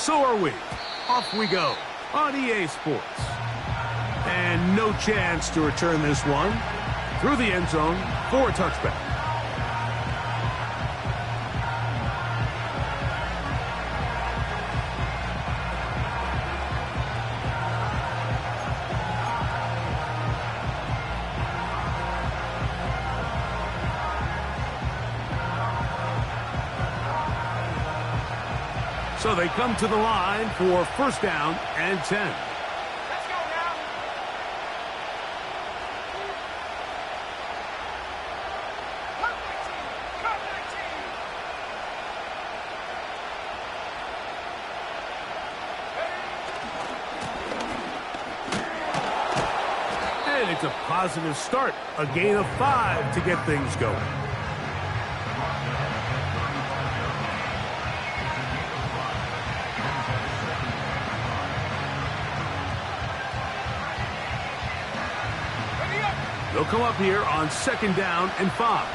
so are we. Off we go on EA Sports. And no chance to return this one through the end zone for a touchback. So they come to the line for first down and 10. Let's go now. Cut 19. And it's a positive start. A gain of 5 to get things going. They'll come up here on second down and 5.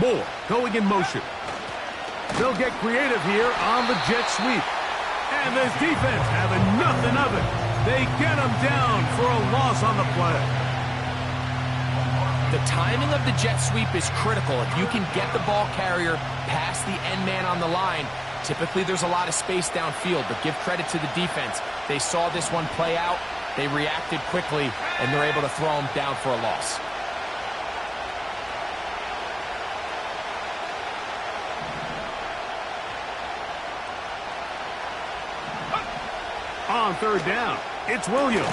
Moore going in motion. They'll get creative here on the jet sweep. And this defense having nothing of it. They get them down for a loss on the play. The timing of the jet sweep is critical. If you can get the ball carrier past the end man on the line, typically there's a lot of space downfield, but give credit to the defense. They saw this one play out, they reacted quickly, and they're able to throw him down for a loss. On third down, it's Williams.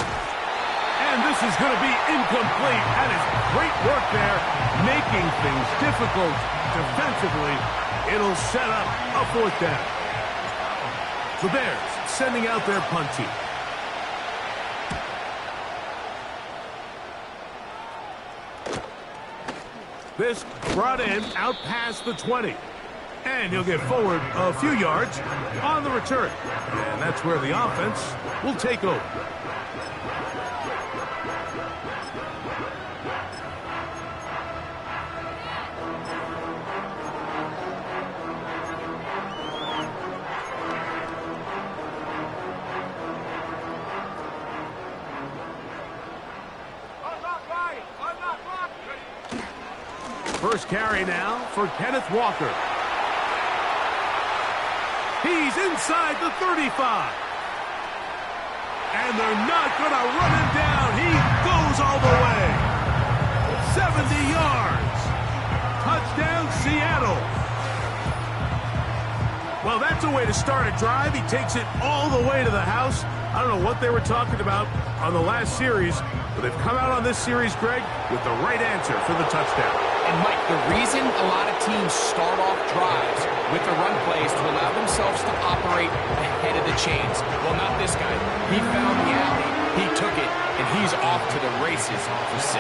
And this is going to be incomplete. That is great work there, making things difficult defensively. It'll set up a fourth down. The Bears sending out their punt team. This brought in out past the 20. And he'll get forward a few yards on the return. And that's where the offense will take over. First carry now for Kenneth Walker. He's inside the 35. And they're not going to run him down. He goes all the way. 70 yards. Touchdown, Seattle. Well, that's a way to start a drive. He takes it all the way to the house. I don't know what they were talking about on the last series, but they've come out on this series, Greg, with the right answer for the touchdown. And, Mike, the reason a lot of teams start off drives with the run plays to allow themselves to operate ahead of the chains. Well, not this guy. He found the alley, he took it, and he's off to the races for 6.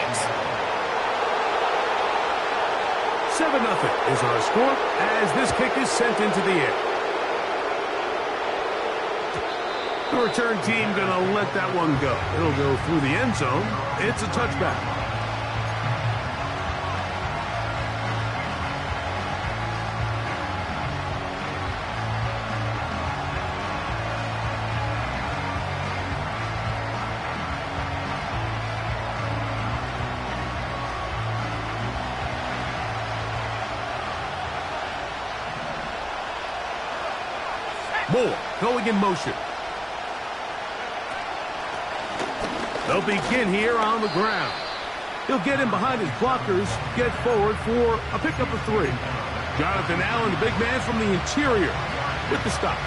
7-0 is our score as this kick is sent into the air. The return team going to let that one go. It'll go through the end zone. It's a touchback. Moore going in motion. They'll begin here on the ground. He'll get in behind his blockers, get forward for a pickup of 3. Jonathan Allen, the big man from the interior, with the stop.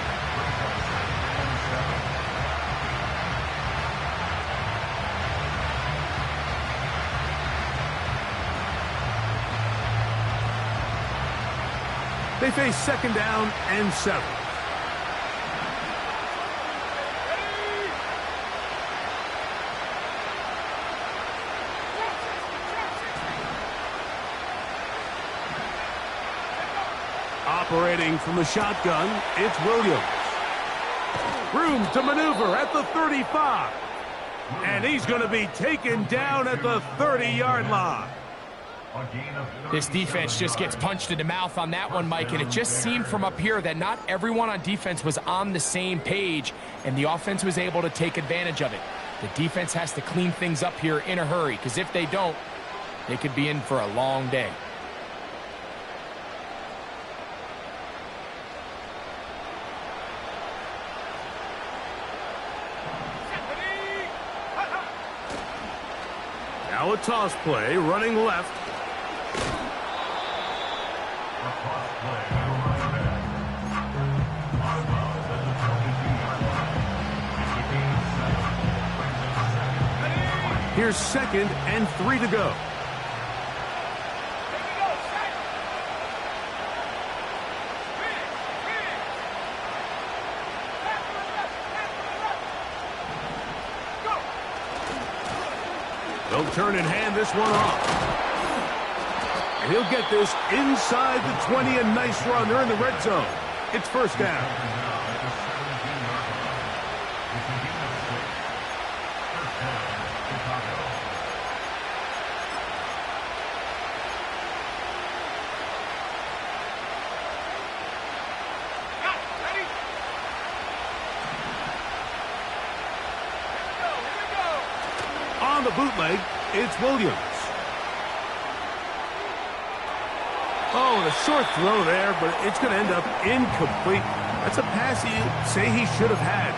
They face second down and 7. Operating from the shotgun, it's Williams. Room to maneuver at the 35. And he's going to be taken down at the 30-yard line. This defense just gets punched in the mouth on that one, Mike, and it just seemed from up here that not everyone on defense was on the same page, and the offense was able to take advantage of it. The defense has to clean things up here in a hurry, because if they don't, they could be in for a long day. Now a toss play, running left. Here's 2nd and 3 to go. They'll turn and hand this one off. And he'll get this inside the 20. A nice run. They're in the red zone. It's first down. On the bootleg, it's Williams. Oh, the short throw there, but it's going to end up incomplete. That's a pass you say he should have had.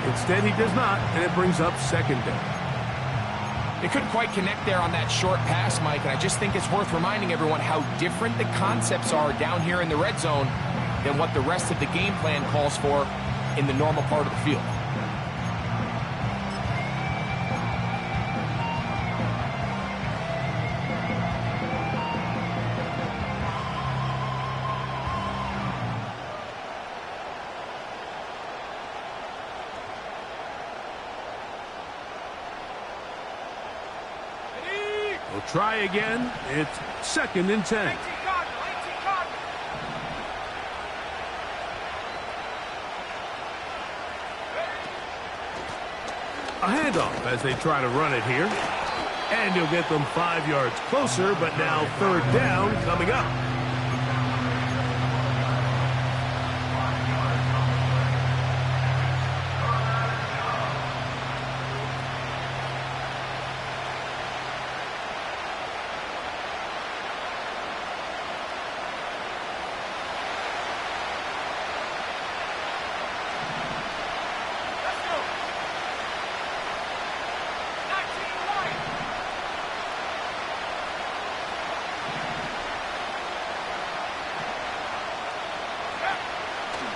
Instead, he does not, and it brings up 2nd down. They couldn't quite connect there on that short pass, Mike, and I just think it's worth reminding everyone how different the concepts are down here in the red zone than what the rest of the game plan calls for in the normal part of the field. We'll try again. It's 2nd and 10. A handoff as they try to run it here. And he'll get them 5 yards closer, but now 3rd down coming up.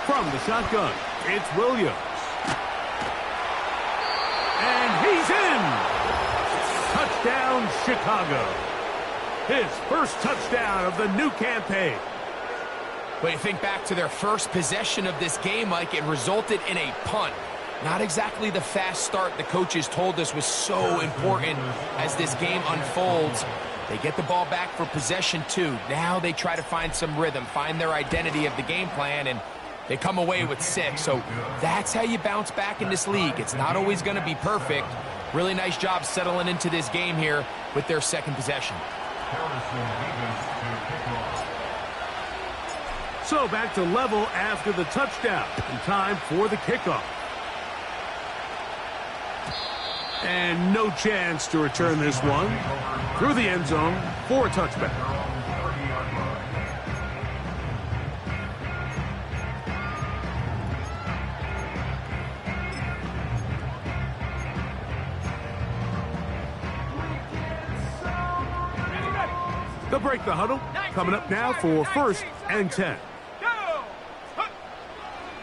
From the shotgun, it's Williams. And he's in! Touchdown, Chicago. His first touchdown of the new campaign. When you think back to their first possession of this game, Mike, it resulted in a punt. Not exactly the fast start the coaches told us was so important as this game unfolds. They get the ball back for possession 2. Now they try to find some rhythm, find their identity of the game plan, and they come away with 6. So that's how you bounce back in this league. It's not always going to be perfect. Really nice job settling into this game here with their 2nd possession. So back to level after the touchdown. In time for the kickoff. And no chance to return this one. Through the end zone for a touchback. They'll break the huddle. Coming up now for 1st and 10.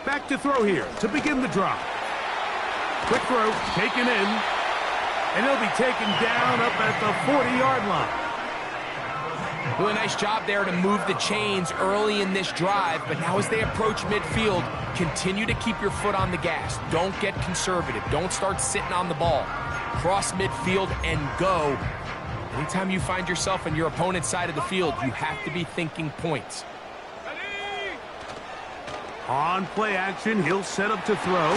Back to throw here to begin the drive. Quick throw, taken in. And he'll be taken down up at the 40-yard line. Really nice job there to move the chains early in this drive. But now as they approach midfield, continue to keep your foot on the gas. Don't get conservative. Don't start sitting on the ball. Cross midfield and go. Anytime you find yourself on your opponent's side of the field, you have to be thinking points. On play action, he'll set up to throw.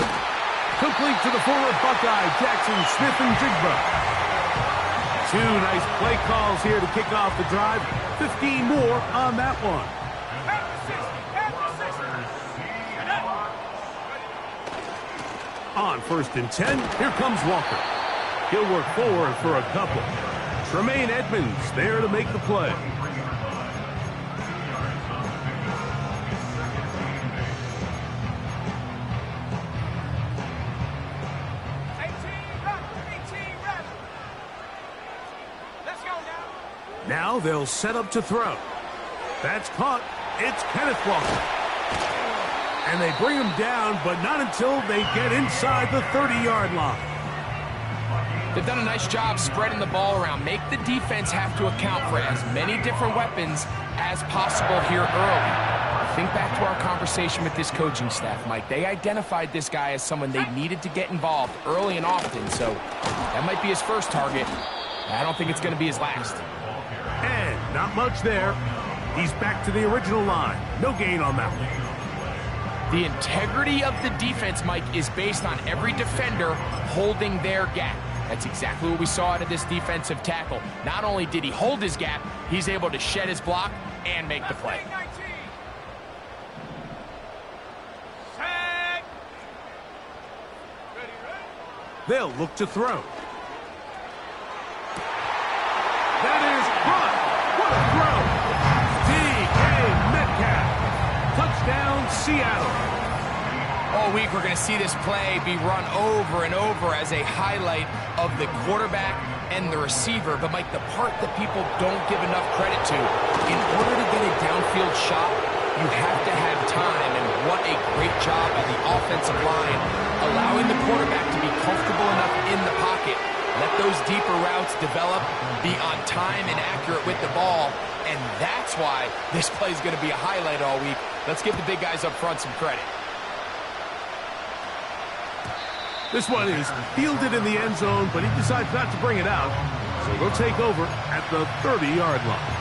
Complete to the former Buckeye, Jackson Smith and Jigba. Two nice play calls here to kick off the drive. 15 more on that one. On 1st and 10, here comes Walker. He'll work forward for a couple. Tremaine Edmonds there to make the play. Now they'll set up to throw. That's caught. It's Kenneth Walker. And they bring him down, but not until they get inside the 30-yard line. They've done a nice job spreading the ball around. Make the defense have to account for as many different weapons as possible here early. Think back to our conversation with this coaching staff, Mike. They identified this guy as someone they needed to get involved early and often, so that might be his first target. I don't think it's going to be his last. And not much there. He's back to the original line. No gain on that one. The integrity of the defense, Mike, is based on every defender holding their gap. That's exactly what we saw out of this defensive tackle. Not only did he hold his gap, he's able to shed his block and make the play. They'll look to throw. That is caught. What a throw. D.K. Metcalf. Touchdown, Seattle. All week we're going to see this play be run over and over as a highlight of the quarterback and the receiver. But, Mike, the part that people don't give enough credit to, in order to get a downfield shot, you have to have time. And what a great job by the offensive line, allowing the quarterback to be comfortable enough in the pocket. Let those deeper routes develop, be on time and accurate with the ball, and that's why this play is going to be a highlight all week. Let's give the big guys up front some credit. This one is fielded in the end zone, but he decides not to bring it out, so they'll take over at the 30-yard line.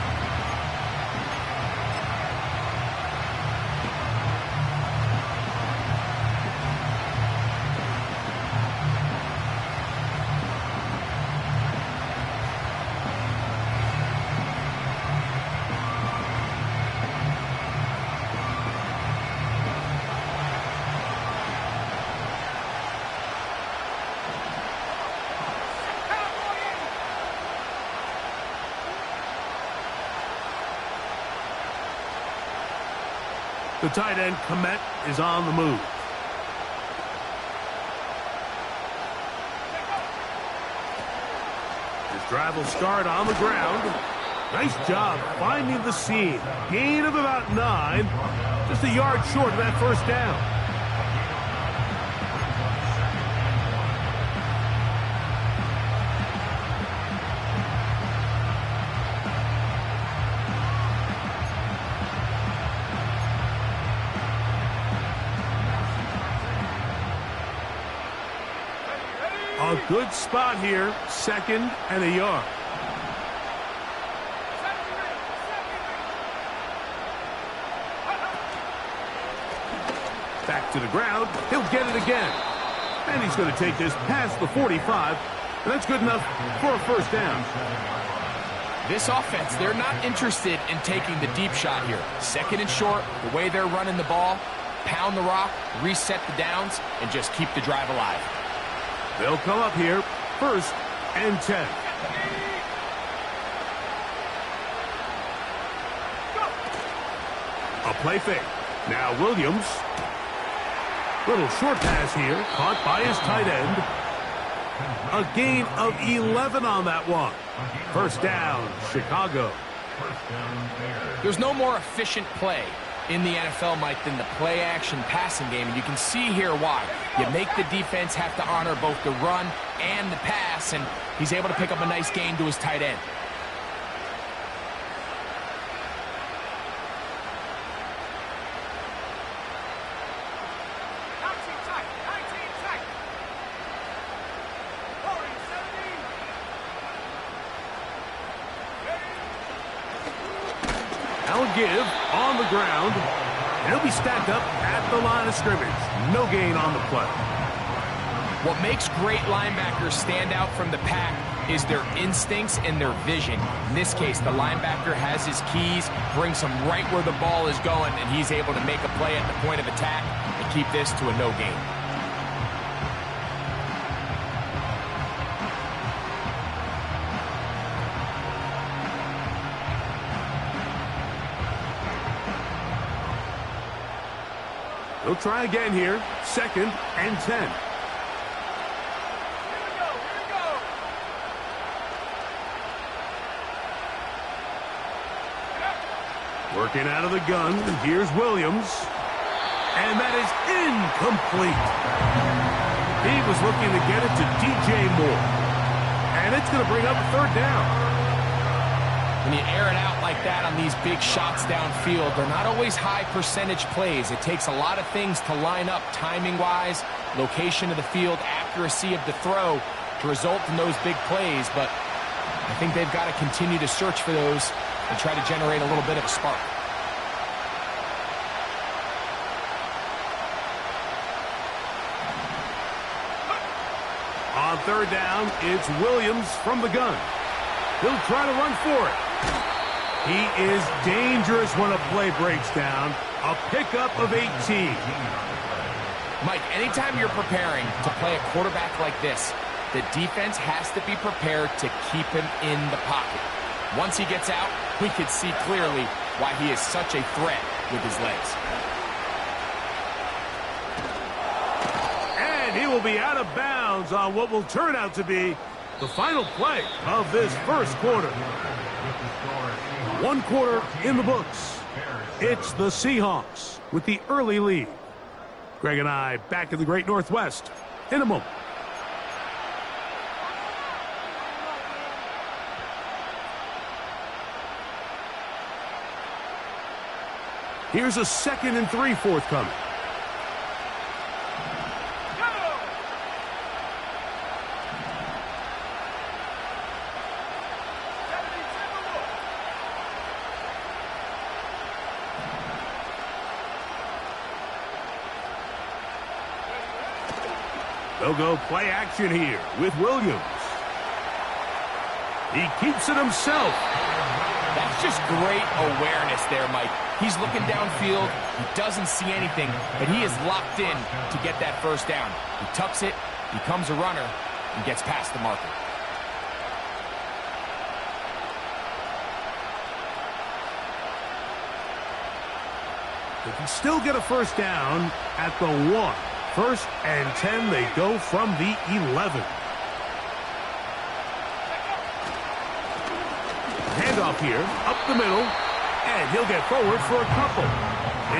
The tight end, Komet, is on the move. His drive will start on the ground. Nice job finding the seam. Gain of about 9. Just a yard short of that first down. A good spot here, 2nd and a yard. Back to the ground. He'll get it again. And he's going to take this past the 45. And that's good enough for a first down. This offense, they're not interested in taking the deep shot here. 2nd and short, the way they're running the ball, pound the rock, reset the downs, and just keep the drive alive. They'll come up here, 1st and 10. A play fake. Now Williams. Little short pass here, caught by his tight end. A gain of 11 on that one. First down, Chicago. There's no more efficient play in the NFL, Mike, than the play-action passing game, and you can see here why. You make the defense have to honor both the run and the pass, and he's able to pick up a nice gain to his tight end. That'll give on the ground. And he'll be stacked up at the line of scrimmage. No gain on the play. What makes great linebackers stand out from the pack is their instincts and their vision. In this case, the linebacker has his keys, brings him right where the ball is going, and he's able to make a play at the point of attack and keep this to a no gain. They'll try again here. 2nd and 10. Working out of the gun. Here's Williams. And that is incomplete. He was looking to get it to DJ Moore. And it's going to bring up a 3rd down. When you air it out like that on these big shots downfield, they're not always high percentage plays. It takes a lot of things to line up timing-wise, location of the field, accuracy of the throw to result in those big plays. But I think they've got to continue to search for those and try to generate a little bit of a spark. On 3rd down, it's Williams from the gun. He'll try to run for it. He is dangerous when a play breaks down. A pickup of 18. Mike, anytime you're preparing to play a quarterback like this, the defense has to be prepared to keep him in the pocket. Once he gets out, we can see clearly why he is such a threat with his legs. And he will be out of bounds on what will turn out to be the final play of this first quarter. 1 quarter in the books. It's the Seahawks with the early lead. Greg and I back in the Great Northwest in a moment. Here's a 2nd and 3 forthcoming. They'll go play action here with Williams. He keeps it himself. That's just great awareness there, Mike. He's looking downfield. He doesn't see anything, but he is locked in to get that 1st down. He tucks it, becomes a runner, and gets past the marker. They can still get a 1st down at the 1. 1st and 10, they go from the 11. Handoff here, up the middle, and he'll get forward for a couple.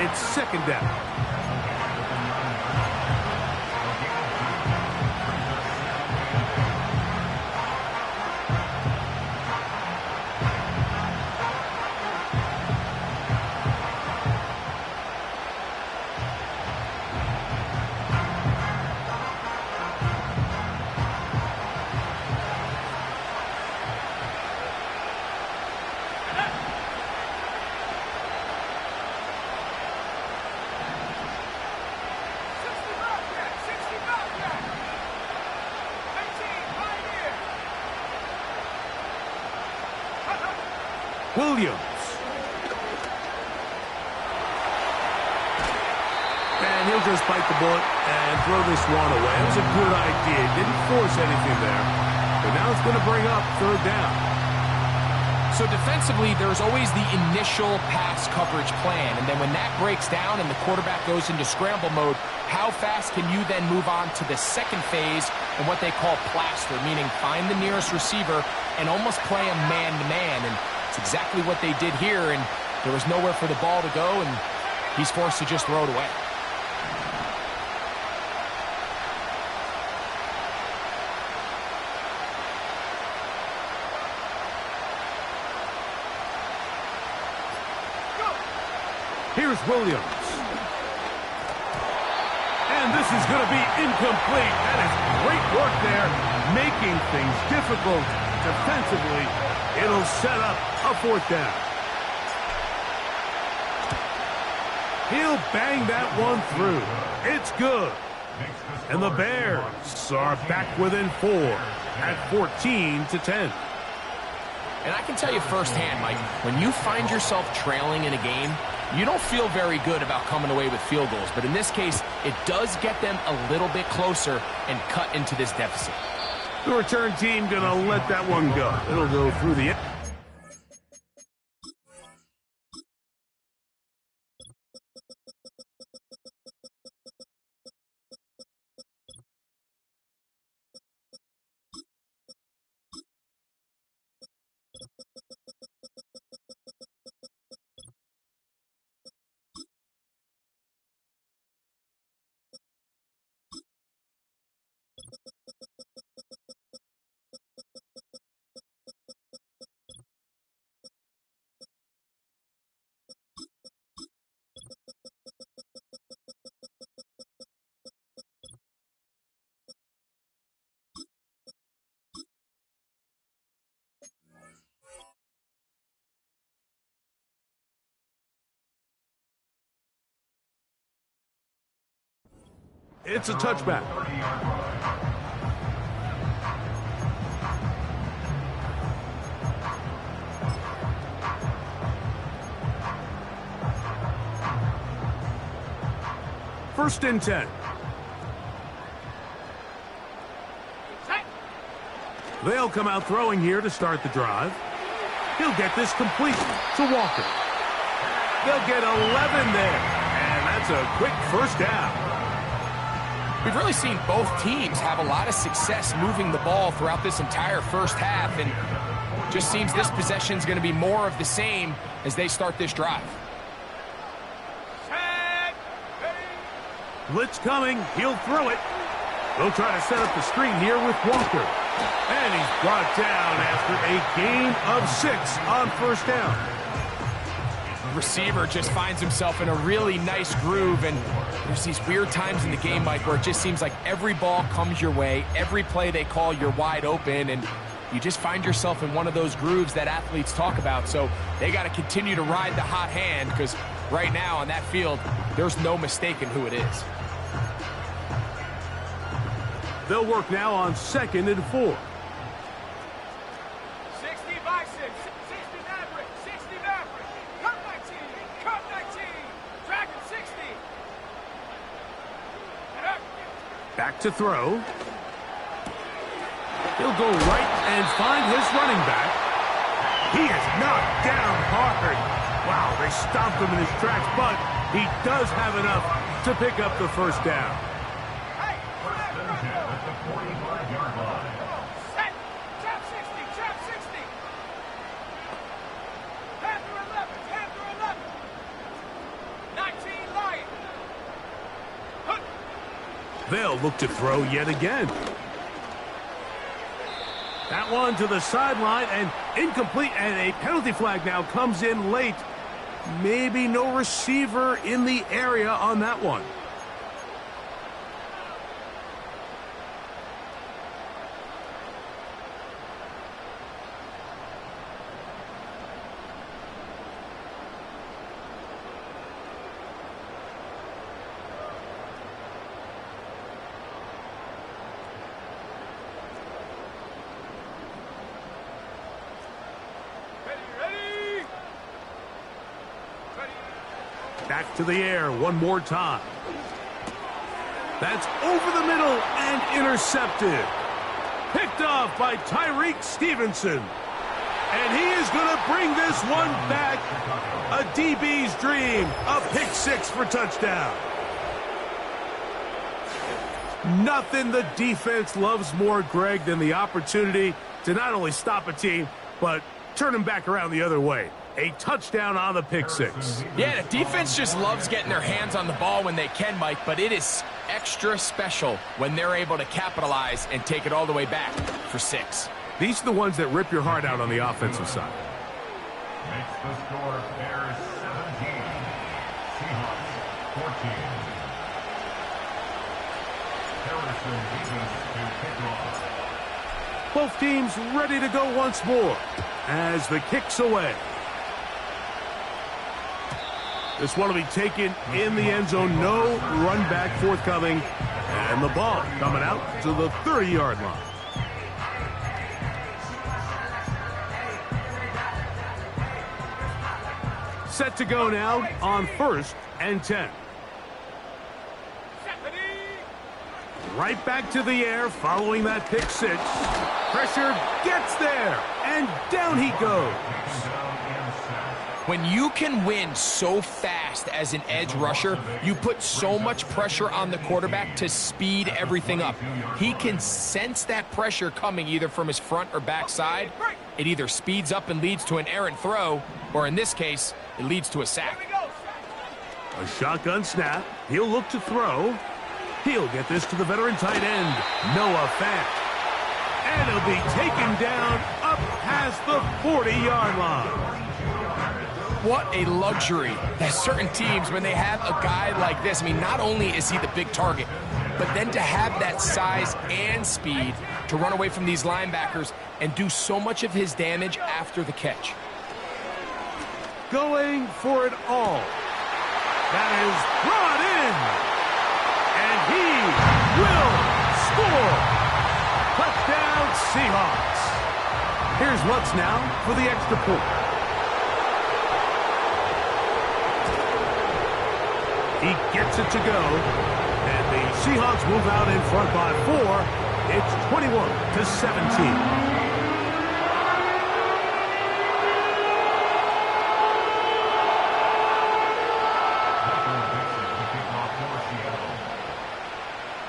It's 2nd down. Williams. And he'll just bite the bullet and throw this one away. It was a good idea. Didn't force anything there. But now it's going to bring up 3rd down. So defensively, there's always the initial pass coverage plan. And then when that breaks down and the quarterback goes into scramble mode, how fast can you then move on to the 2nd phase and what they call plaster, meaning find the nearest receiver and almost play a man-to-man. And it's exactly what they did here, and there was nowhere for the ball to go, and he's forced to just throw it away. Here's Williams. And this is going to be incomplete. That is great work there, making things difficult defensively. It'll set up a 4th down. He'll bang that one through. It's good. And the Bears are back within 4 at 14-10. And I can tell you firsthand, Mike, when you find yourself trailing in a game, you don't feel very good about coming away with field goals. But in this case, it does get them a little bit closer and cut into this deficit. The return team going to let that one go. It'll go through the... It's a touchback. First and 10. They'll come out throwing here to start the drive. He'll get this complete to Walker. They'll get 11 there, and that's a quick first down. We've really seen both teams have a lot of success moving the ball throughout this entire first half, and just seems this possession is going to be more of the same as they start this drive. Blitz coming. He'll throw it. They'll try to set up the screen here with Walker. And he's brought down after a gain of 6 on first down. Receiver just finds himself in a really nice groove, and there's these weird times in the game, Mike, where it just seems like every ball comes your way, every play they call, you're wide open, and you just find yourself in one of those grooves that athletes talk about. So they got to continue to ride the hot hand, because right now on that field, there's no mistaking who it is. They'll work now on 2nd and 4. Back to throw. He'll go right and find his running back. He is knocked down hard. Wow, they stomped him in his tracks, but he does have enough to pick up the first down. They'll look to throw yet again. That one to the sideline and incomplete, and a penalty flag now comes in late. Maybe no receiver in the area on that one. Back to the air one more time. That's over the middle and intercepted. Picked off by Tyreek Stevenson. And he is going to bring this one back. A DB's dream. A pick 6 for touchdown. Nothing the defense loves more, Greg, than the opportunity to not only stop a team, but turn them back around the other way. A touchdown on the pick 6. Yeah, the defense just loves getting their hands on the ball when they can, Mike, but it is extra special when they're able to capitalize and take it all the way back for 6. These are the ones that rip your heart out on the offensive side. Makes the score Bears 17, Seahawks 14. Harrison Evans to kick off. Both teams ready to go once more as the kick's away. This one will be taken in the end zone. No run back forthcoming And the ball coming out to the 30-yard line. Set to go now on 1st and 10. Right back to the air following that pick six. Pressure gets there, and down he goes. When you can win so fast as an edge rusher, you put so much pressure on the quarterback to speed everything up. He can sense that pressure coming either from his front or back side. It either speeds up and leads to an errant throw, or in this case, it leads to a sack. A shotgun snap. He'll look to throw. He'll get this to the veteran tight end, Noah Fant. And he'll be taken down up past the 40-yard line. What a luxury that certain teams, when they have a guy like this, I mean, not only is he the big target, but then to have that size and speed to run away from these linebackers and do so much of his damage after the catch. Going for it all. That is brought in. And he will score. Touchdown, Seahawks. Here's Lutz now for the extra point. He gets it to go. And the Seahawks move out in front by 4. It's 21-17.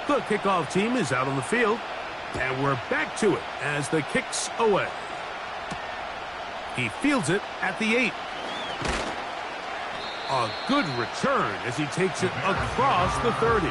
The kickoff team is out on the field, and we're back to it as the kick's away. He fields it at the 8. A good return as he takes it across the 30.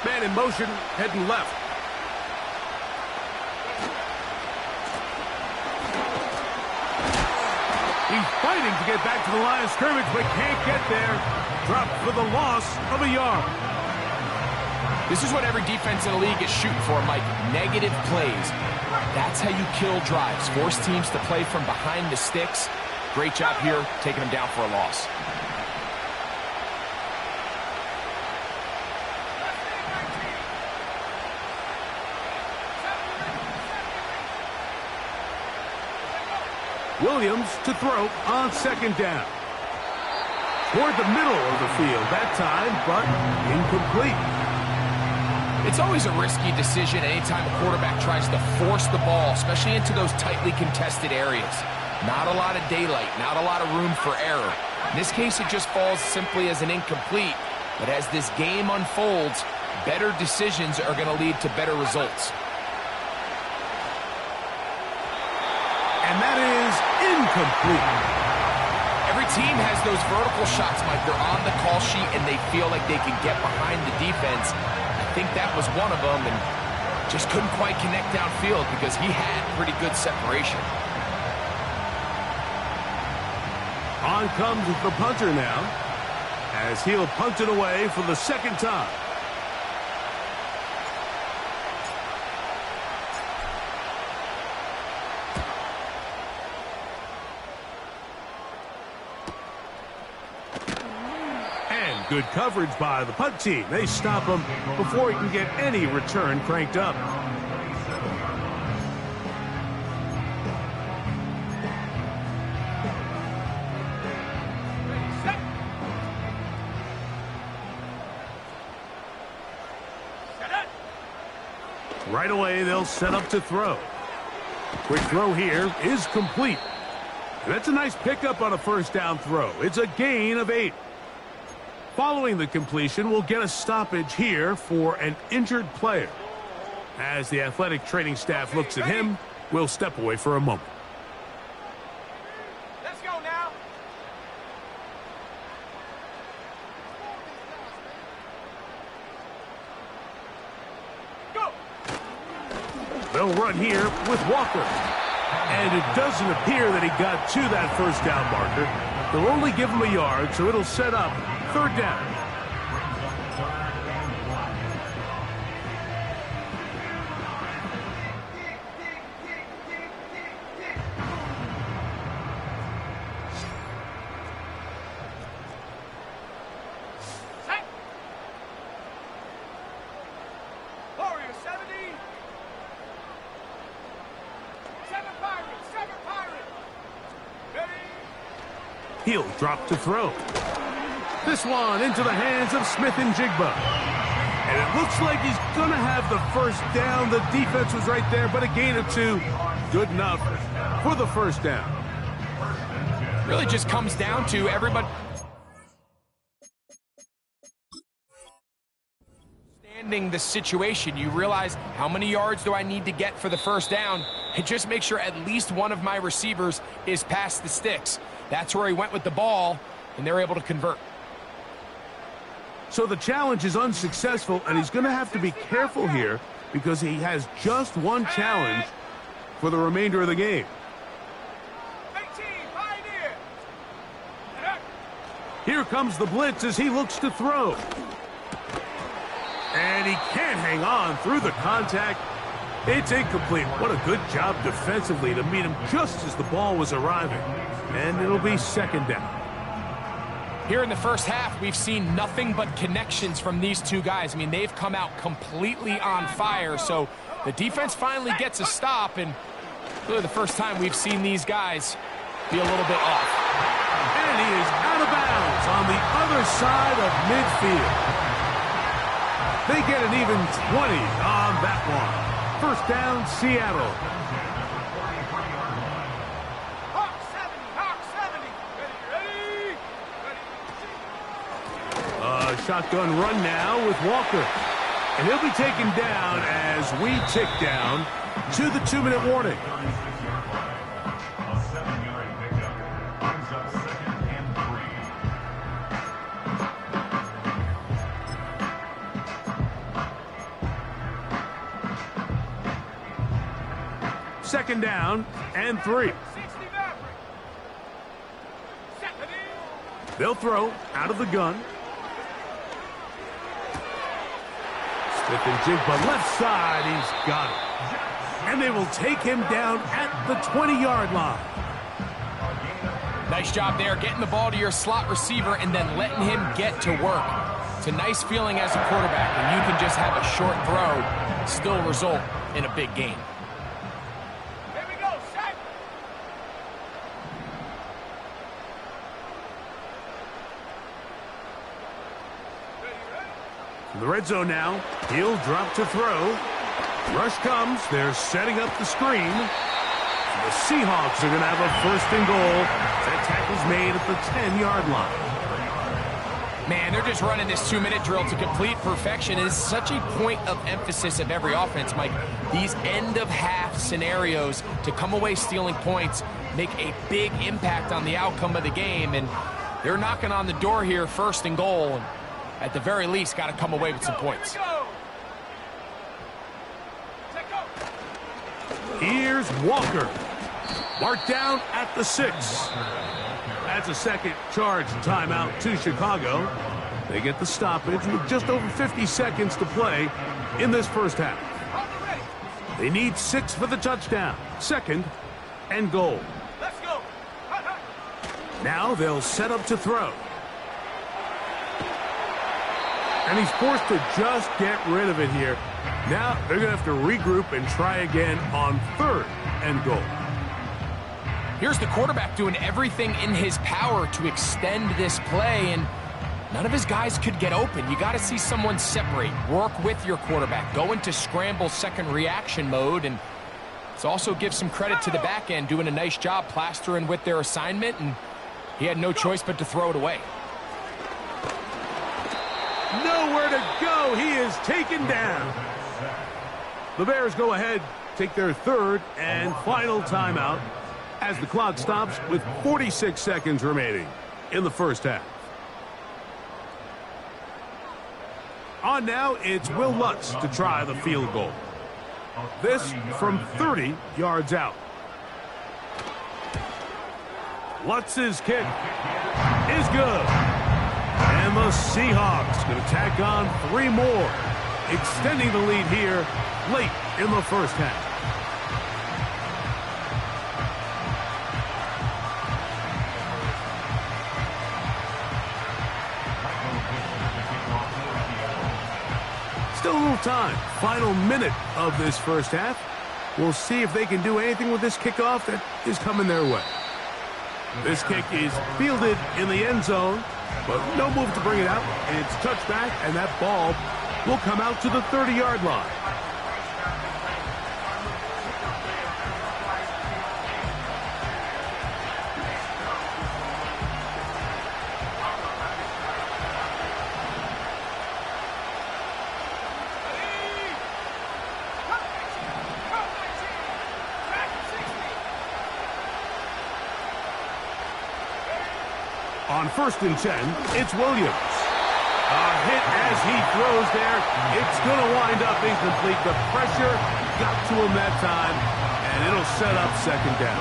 Man in motion, heading left. He's fighting to get back to the line of scrimmage, but can't get there. Dropped for the loss of a yard. This is what every defense in the league is shooting for, Mike. Negative plays. That's how you kill drives. Force teams to play from behind the sticks. Great job here, taking them down for a loss. Williams to throw on 2nd down. Toward the middle of the field that time, but incomplete. It's always a risky decision anytime a quarterback tries to force the ball, especially into those tightly contested areas. Not a lot of daylight, not a lot of room for error. In this case, it just falls simply as an incomplete. But as this game unfolds, better decisions are going to lead to better results. And that is incomplete. Every team has those vertical shots, Mike. They're on the call sheet, and they feel like they can get behind the defense. I think that was one of them, and just couldn't quite connect downfield because he had pretty good separation. On comes the punter now, as he'll punt it away for the 2nd time. Good coverage by the punt team. They stop him before he can get any return cranked up. Right away, they'll set up to throw. Quick throw here is complete. That's a nice pickup on a 1st down throw. It's a gain of 8. Following the completion, we'll get a stoppage here for an injured player. As the athletic training staff looks at him, we'll step away for a moment. Let's go now. Go. They'll run here with Walker. And it doesn't appear that he got to that first down marker. They'll only give him a yard, so it'll set up third down. He'll drop to throw. This one into the hands of Smith and Jigba. And it looks like he's going to have the first down. The defense was right there, but a gain of 2. Good enough for the first down. Really just comes down to everybody understanding the situation. You realize, how many yards do I need to get for the first down? And just make sure at least one of my receivers is past the sticks. That's where he went with the ball, and they're able to convert. So the challenge is unsuccessful, and he's going to have to be careful here because he has just one challenge for the remainder of the game. Here comes the blitz as he looks to throw. And he can't hang on through the contact. It's incomplete. What a good job defensively to meet him just as the ball was arriving. And it'll be second down. Here in the first half, we've seen nothing but connections from these two guys. I mean, they've come out completely on fire. So the defense finally gets a stop, and really the first time we've seen these guys be a little bit off. And he is out of bounds on the other side of midfield. They get an even 20 on that one. First down, Seattle. Shotgun run now with Walker. And he'll be taken down as we tick down to the 2-minute warning. A 7-yard pickup brings up 2nd and 3. Second down and 3. They'll throw out of the gun. Smith and Jigba left side, he's got it. And they will take him down at the 20-yard line. Nice job there, getting the ball to your slot receiver and then letting him get to work. It's a nice feeling as a quarterback when you can just have a short throw, still result in a big game. Here we go, set. In the red zone now, he'll drop to throw. Rush comes, they're setting up the screen. The Seahawks are going to have a first and goal. That tackle's made at the 10-yard line. Man, they're just running this 2-minute drill to complete perfection. It is such a point of emphasis of every offense, Mike. These end-of-half scenarios to come away stealing points make a big impact on the outcome of the game, and they're knocking on the door here, first and goal, and at the very least, got to come away with some points. Here's Walker. Marked down at the 6. That's a second charge timeout to Chicago. They get the stoppage with just over 50 seconds to play in this first half. They need 6 for the touchdown. Second and goal. Let's go. Now they'll set up to throw. And he's forced to just get rid of it here. Now they're going to have to regroup and try again on third and goal. Here's the quarterback doing everything in his power to extend this play, and none of his guys could get open. You got to see someone separate, work with your quarterback, go into scramble second reaction mode, and let's also give some credit to the back end doing a nice job plastering with their assignment, and he had no choice but to throw it away. Nowhere to go. He is taken down. The Bears go ahead, take their third and final timeout as the clock stops with 46 seconds remaining in the first half. On now, it's Will Lutz to try the field goal. This from 30 yards out. What's his kick? Is good. And the Seahawks going to tack on 3 more, extending the lead here late in the first half. Still a little time. Final minute of this first half. We'll see if they can do anything with this kickoff that is coming their way. This kick is fielded in the end zone, but no move to bring it out. It's touched back, and that ball will come out to the 30-yard line. On 1st and 10, it's Williams. A hit as he throws there. It's going to wind up incomplete. The pressure got to him that time, and it'll set up 2nd down.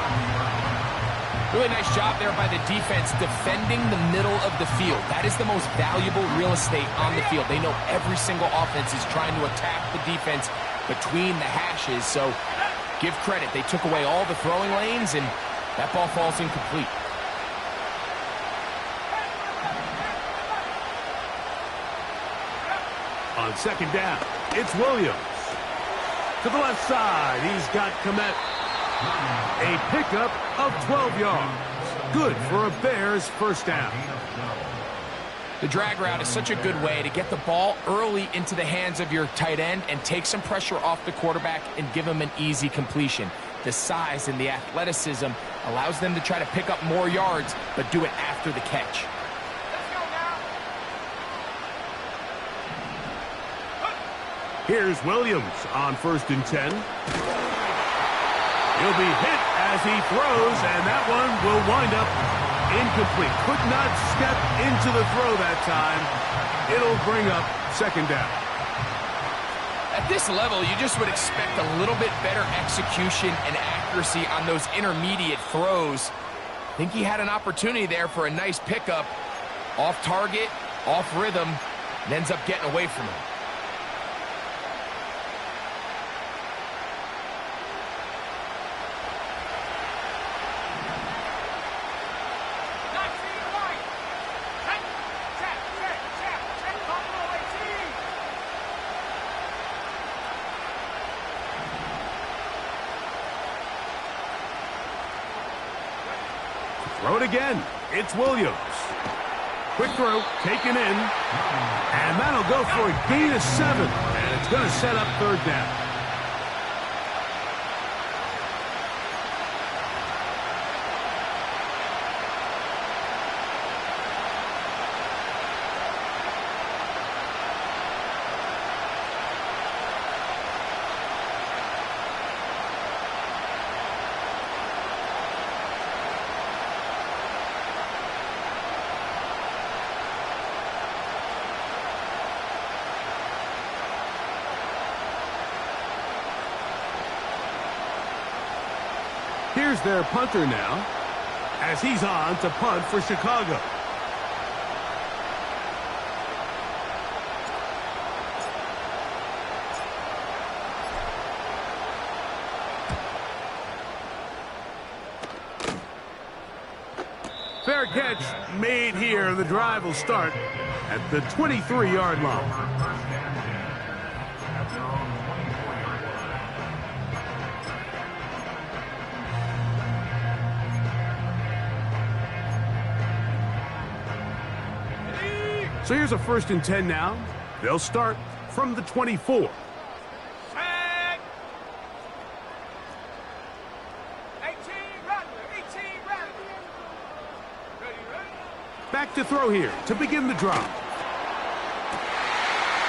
Really nice job there by the defense defending the middle of the field. That is the most valuable real estate on the field. They know every single offense is trying to attack the defense between the hashes, so give credit. They took away all the throwing lanes, and that ball falls incomplete. On 2nd down, it's Williams. To the left side, he's got Komet. A pickup of 12 yards. Good for a Bears 1st down. The drag route is such a good way to get the ball early into the hands of your tight end and take some pressure off the quarterback and give him an easy completion. The size and the athleticism allows them to try to pick up more yards, but do it after the catch. Here's Williams on 1st and 10. He'll be hit as he throws, and that one will wind up incomplete. Could not step into the throw that time. It'll bring up 2nd down. At this level, you just would expect a little bit better execution and accuracy on those intermediate throws. I think he had an opportunity there for a nice pickup. Off target, off rhythm, and ends up getting away from him. Throw it again. It's Williams. Quick throw, taken in. And that'll go for a gain of 7. And it's going to set up 3rd down. Here's their punter now, as he's on to punt for Chicago. Fair catch made here. The drive will start at the 23-yard line. So here's a 1st and 10 now. They'll start from the 24. Set. 18, run. 18, run. Ready. Back to throw here to begin the drive.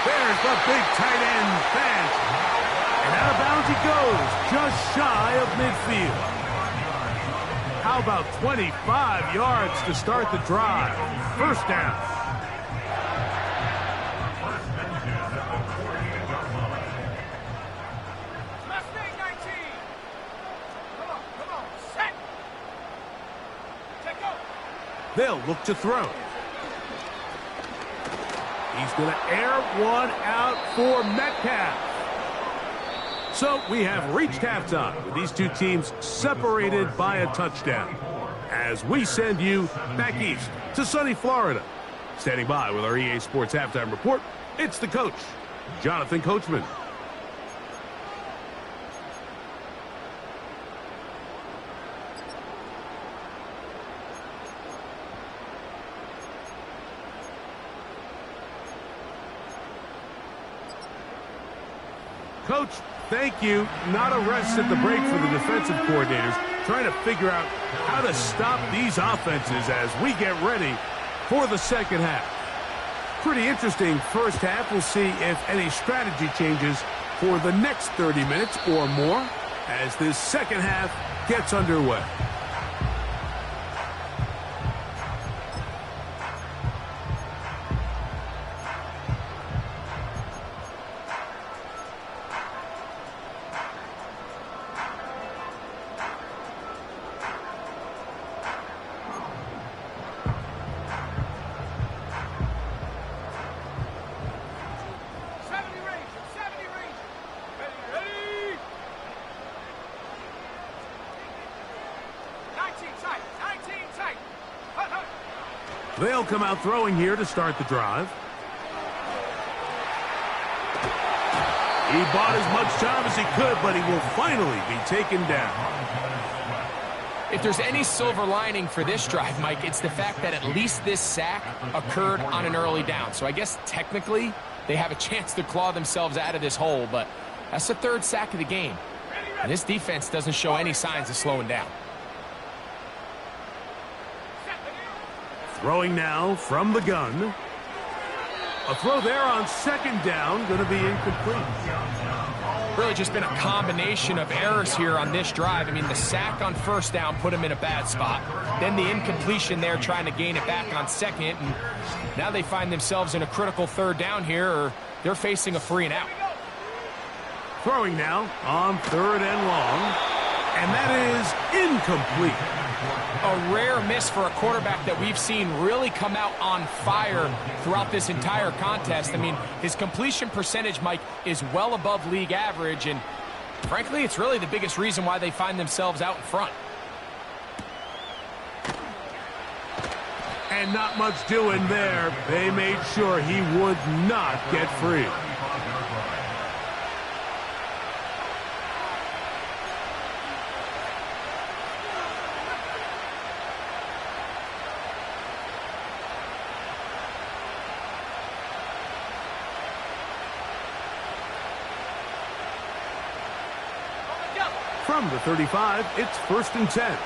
There's the big tight end pass. And out of bounds he goes, just shy of midfield. How about 25 yards to start the drive? 1st down. Set. Check go. They'll look to throw. He's going to air one out for Metcalf. So we have reached halftime with these two teams separated by a touchdown. As we send you back east to sunny Florida. Standing by with our EA Sports Halftime Report, it's the coach, Jonathan Coachman. Coach, thank you. Not a rest at the break for the defensive coordinators, trying to figure out how to stop these offenses as we get ready for the second half. Pretty interesting first half. We'll see if any strategy changes for the next 30 minutes or more as this second half gets underway. They'll come out throwing here to start the drive. He bought as much time as he could, but he will finally be taken down. If there's any silver lining for this drive, Mike, it's the fact that at least this sack occurred on an early down. So I guess technically they have a chance to claw themselves out of this hole, but that's the third sack of the game. And this defense doesn't show any signs of slowing down. Throwing now from the gun. A throw there on second down, going to be incomplete. Really just been a combination of errors here on this drive. I mean, the sack on first down put him in a bad spot. Then the incompletion there trying to gain it back on second. And now they find themselves in a critical third down here, or they're facing a free and out. Throwing now on third and long. And that is incomplete. A rare miss for a quarterback that we've seen really come out on fire throughout this entire contest. I mean, his completion percentage, Mike, is well above league average, and frankly, it's really the biggest reason why they find themselves out in front. And not much doing there. They made sure he would not get free. From the 35, it's 1st and 10.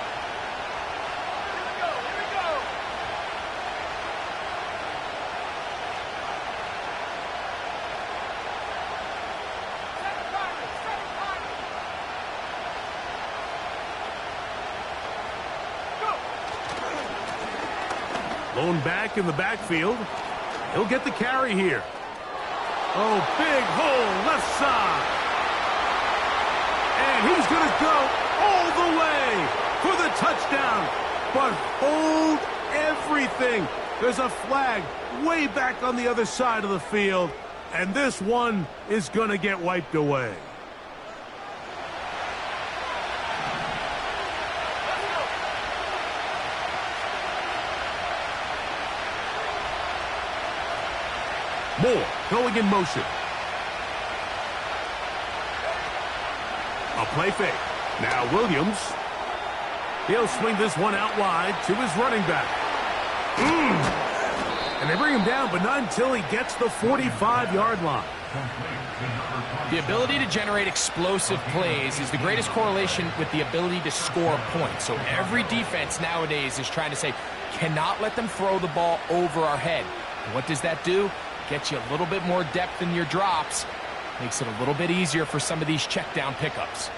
Lone back in the backfield. He'll get the carry here. Oh, big hole left side. And he's going to go all the way for the touchdown. But hold everything. There's a flag way back on the other side of the field. And this one is going to get wiped away. Moore going in motion. A play fake. Now Williams. He'll swing this one out wide to his running back. And they bring him down, but not until he gets the 45-yard line. The ability to generate explosive plays is the greatest correlation with the ability to score points. So every defense nowadays is trying to say, cannot let them throw the ball over our head. And what does that do? Gets you a little bit more depth in your drops. Makes it a little bit easier for some of these check down pickups.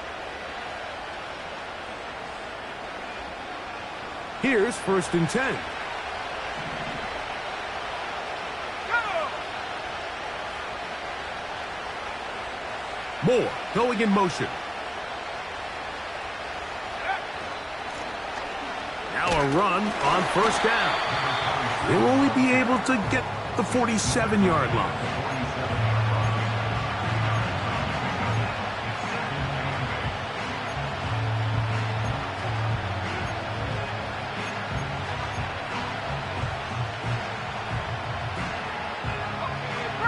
Here's 1st and 10. Moore going in motion. Now a a run on first down. They'll only be able to get the 47-yard line.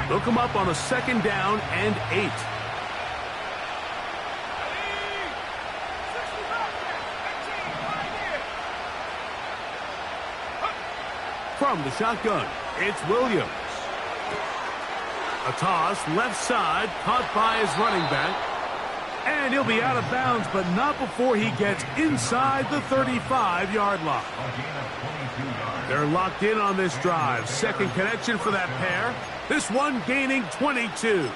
They'll come up on a second down and 8. From the shotgun, it's Williams. A toss left side, caught by his running back. And he'll be out of bounds, but not before he gets inside the 35-yard line. They're locked in on this drive. Second connection for that pair. This one gaining 22.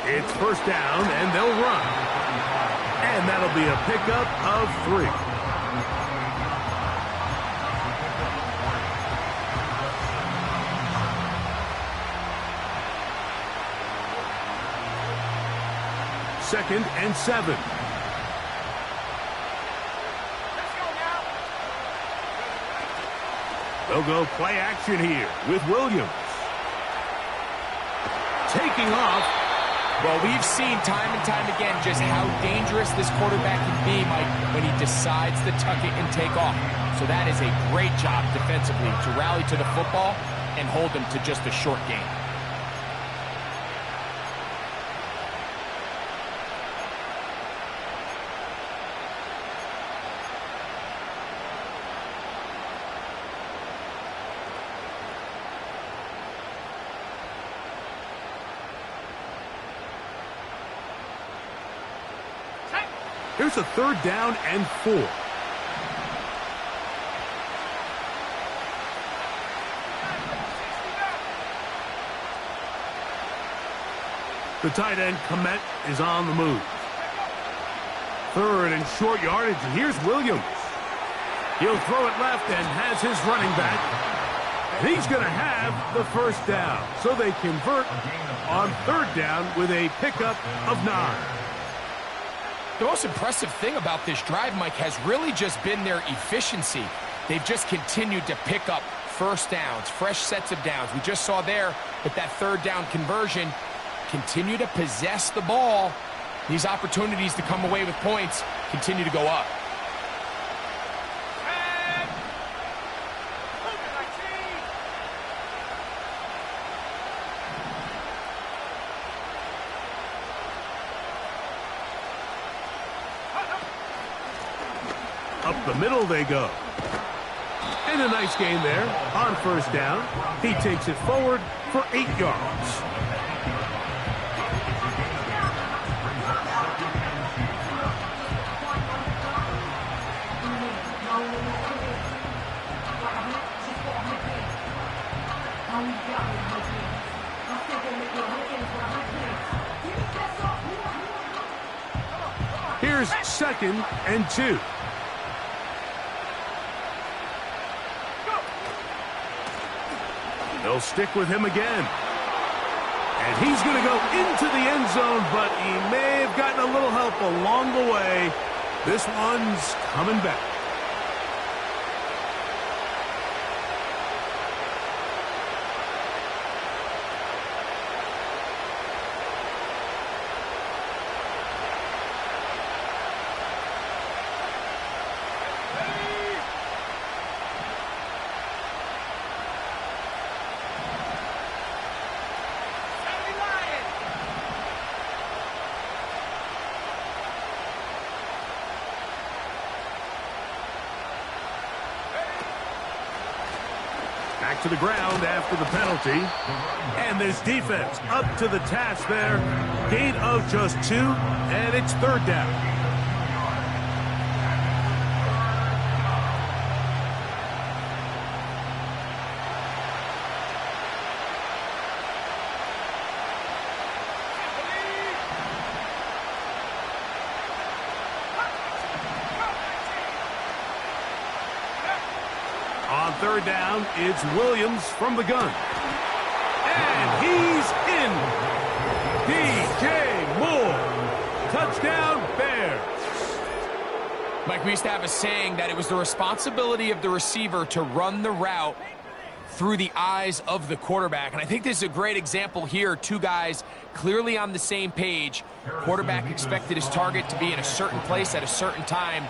It's first down, and they'll run. And that'll be a pickup of 3. Second and 7. They'll go play action here with Williams. Taking off. Well, we've seen time and time again just how dangerous this quarterback can be, Mike, when he decides to tuck it and take off. So that is a great job defensively to rally to the football and hold them to just a short gain. Here's a third down and 4. The tight end, Komet, is on the move. Third and short yardage, and here's Williams. He'll throw it left and has his running back. And he's going to have the first down. So they convert on third down with a pickup of 9. The most impressive thing about this drive, Mike, has really just been their efficiency. They've just continued to pick up first downs, fresh sets of downs. We just saw there with that third down conversion, continue to possess the ball. These opportunities to come away with points continue to go up. Up the middle they go. And a nice gain there on first down. He takes it forward for 8 yards. Here's second and 2. They'll stick with him again. And he's going to go into the end zone, but he may have gotten a little help along the way. This one's coming back. Back to the ground after the penalty. And this defense up to the task there. Gain of just 2, and it's third down. third down, it's Williams from the gun. And he's in. DJ Moore. Touchdown, Bears. Mike, we used to have a saying that it was the responsibility of the receiver to run the route through the eyes of the quarterback. And I think this is a great example here. Two guys clearly on the same page. Quarterback expected his target to be in a certain place at a certain time.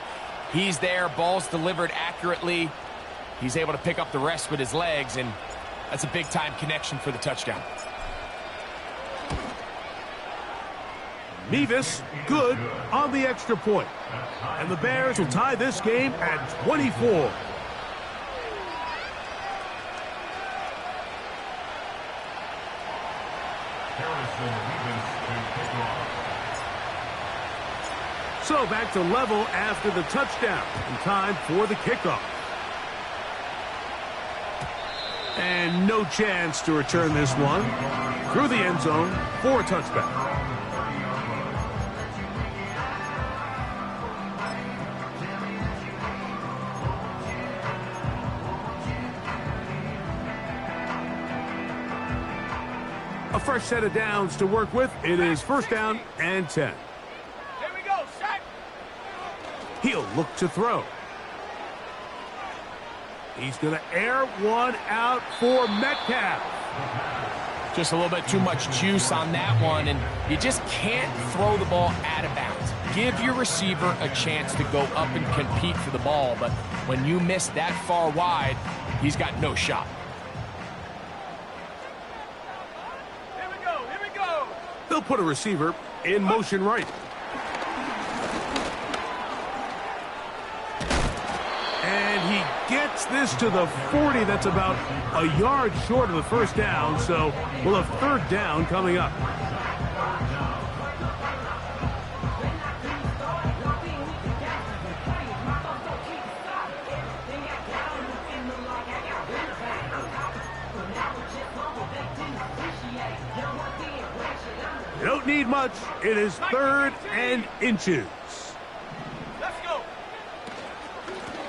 He's there, ball's delivered accurately. He's able to pick up the rest with his legs, and that's a big-time connection for the touchdown. Mevis, good on the extra point. And the Bears will tie this game at 24. So back to level after the touchdown. And time for the kickoff. And no chance to return this one. Through the end zone for a touchback. A fresh set of downs to work with. It is first down and 10. Here we go, set. He'll look to throw. He's going to air one out for Metcalf. Just a little bit too much juice on that one, and you just can't throw the ball out of bounds. Give your receiver a chance to go up and compete for the ball, but when you miss that far wide, he's got no shot. They'll put a receiver in motion right. And he gets this to the 40. That's about a yard short of the first down, so we'll have third down coming up. Don't need much. It is third and inches. Let's go.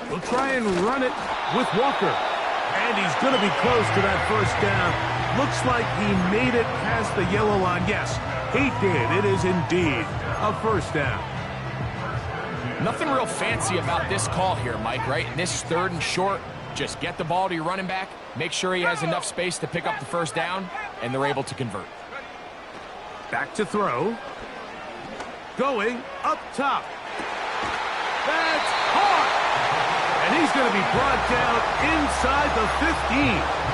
We'll try and run it with Walker. And he's going to be close to that first down. Looks like he made it past the yellow line. Yes, he did. It is indeed a first down. Nothing real fancy about this call here, Mike, right? This third and short, just get the ball to your running back, make sure he has enough space to pick up the first down, and they're able to convert. Back to throw. Going up top. That's hard. And he's going to be brought down inside the 15.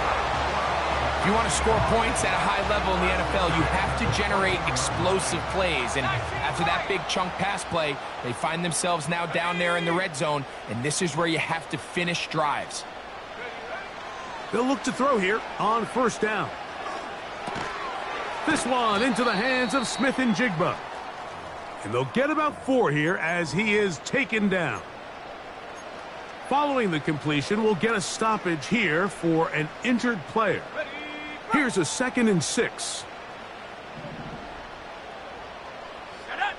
If you want to score points at a high level in the NFL, you have to generate explosive plays. And after that big chunk pass play, they find themselves now down there in the red zone. And this is where you have to finish drives. They'll look to throw here on first down. This one into the hands of Smith and Jigba. And they'll get about 4 here as he is taken down. Following the completion, we'll get a stoppage here for an injured player. Here's a 2nd and 6. Set up.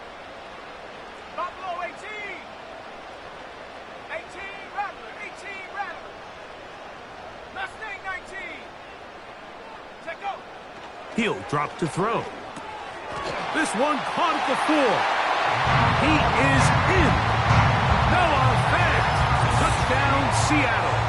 Buffalo 18. 18 Rattler. 18 Rattler. Mustang 19. Check go. He'll drop to throw. This one caught at the 4. He is in. Noah Fant. Touchdown, Seattle.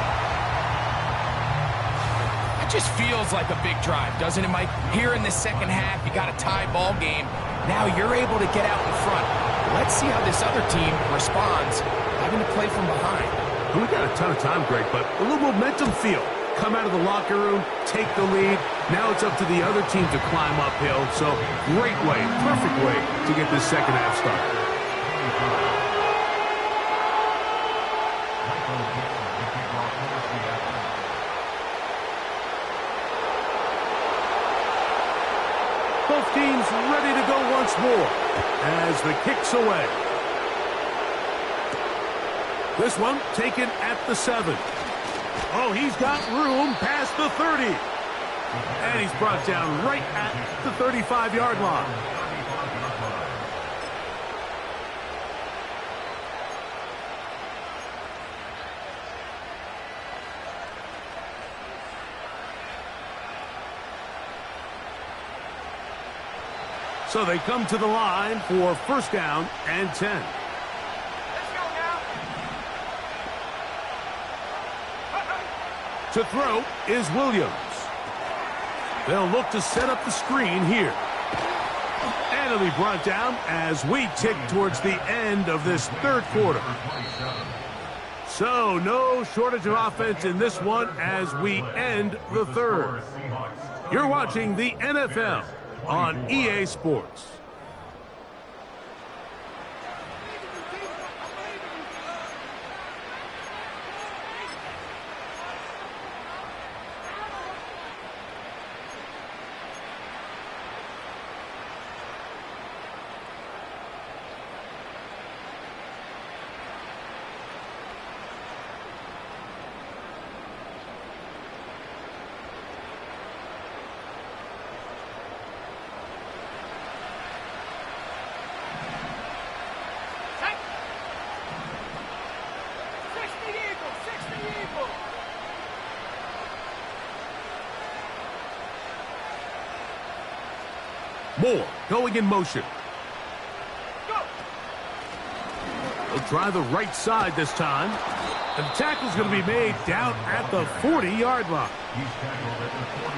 It just feels like a big drive, doesn't it, Mike? Here in the second half, you got a tie ball game. Now you're able to get out in front. Let's see how this other team responds, having to play from behind. We got a ton of time, Greg, but a little momentum feel. Come out of the locker room, take the lead. Now it's up to the other team to climb uphill. So great way, perfect way to get this second half started. Both teams ready to go once more as the kick's away. This one taken at the 7. Oh, he's got room past the 30. And he's brought down right at the 35-yard line. So they come to the line for first down and 10. Let's go now. To throw is Williams. They'll look to set up the screen here. And it'll be brought down as we tick towards the end of this third quarter. So no shortage of offense in this one as we end the third. You're watching the NFL on EA Sports. Moore going in motion. He'll try the right side this time. And the tackle's going to be made down at the 40-yard line.